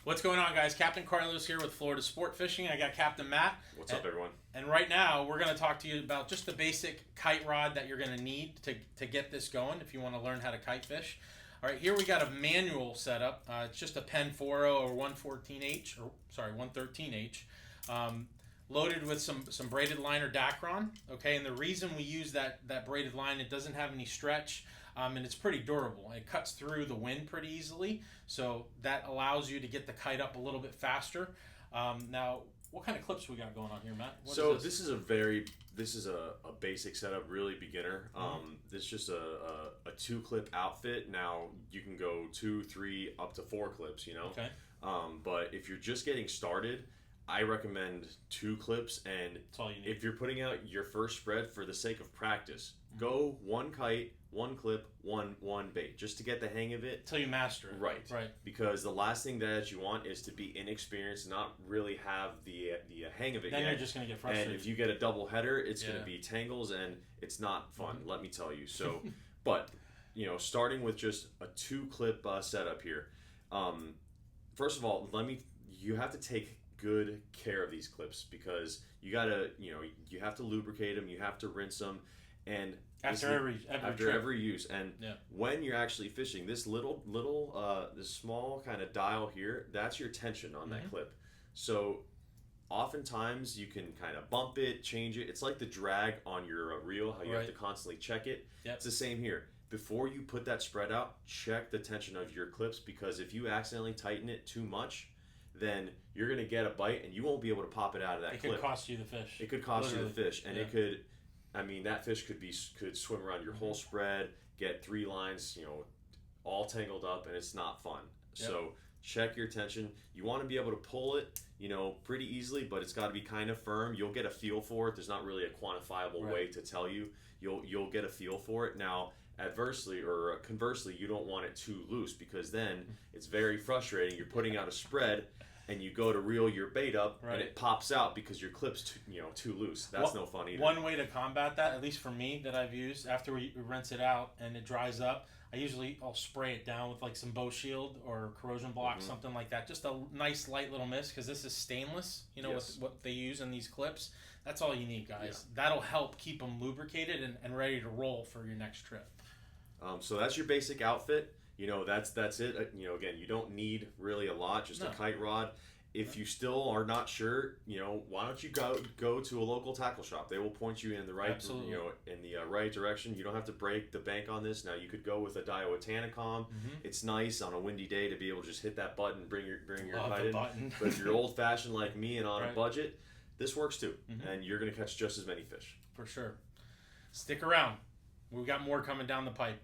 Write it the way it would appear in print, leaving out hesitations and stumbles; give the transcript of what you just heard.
What's going on, guys? Captain Carlos here with Florida Sport Fishing. I got Captain Matt. What's up, everyone? And right now, we're going to talk to you about just the basic kite rod that you're going to need to get this going if you want to learn how to kite fish. All right, here we got a manual setup. It's just a Penn 4.0 or 113H, loaded with some braided line or Dacron. Okay, and the reason we use that braided line, it doesn't have any stretch. And it's pretty durable. It cuts through the wind pretty easily, so that allows you to get the kite up a little bit faster. Now, what kind of clips we got going on here, Matt? This is a basic setup, really beginner. This is just a 2-clip outfit. Now you can go 2, 3, up to 4 clips. Okay. But if you're just getting started, I recommend 2 clips. And that's all you need. If you're putting out your first spread for the sake of practice, go 1 kite, 1 clip, one bait, just to get the hang of it. Until you master it. Right. Because the last thing that you want is to be inexperienced, not really have the hang of it then yet. You're just going to get frustrated. And if you get a double header, it's going to be tangles, and it's not fun, let me tell you. So, but, starting with just a 2-clip setup here. First of all, you have to take good care of these clips, because you gotta, you have to lubricate them, you have to rinse them, and after every use. And when you're actually fishing, this this small kind of dial here, that's your tension on that clip. So oftentimes you can kind of bump it, change it. It's like the drag on your reel, how you have to constantly check it. It's the same here. Before you put that spread out, check the tension of your clips, because if you accidentally tighten it too much, then you're going to get a bite and you won't be able to pop it out of that clip. It could cost you the fish. It could cost you the fish. And it could, that fish could swim around your whole spread, get 3 lines, all tangled up, and it's not fun. So check your tension. You want to be able to pull it, pretty easily, but it's got to be kind of firm. You'll get a feel for it. There's not really a quantifiable way to tell you. You'll get a feel for it. Now, conversely, you don't want it too loose, because then it's very frustrating. You're putting out a spread and you go to reel your bait up and it pops out because your clip's too loose. That's no fun either. One way to combat that, at least for me, that I've used, after we rinse it out and it dries up, I'll spray it down with like some Bow Shield or corrosion block, something like that. Just a nice light little mist, because this is stainless, what they use in these clips. That's all you need, guys. That'll help keep them lubricated and ready to roll for your next trip. So that's your basic outfit. That's it. Again, you don't need really a lot, just a kite rod. If you still are not sure, why don't you go to a local tackle shop? They will point you in the right, right direction. You don't have to break the bank on this. Now, you could go with a Daiwa Tanacom. It's nice on a windy day to be able to just hit that button, bring your kite in. But if you're old fashioned like me and on a budget, this works too, and you're going to catch just as many fish. For sure. Stick around. We've got more coming down the pipe.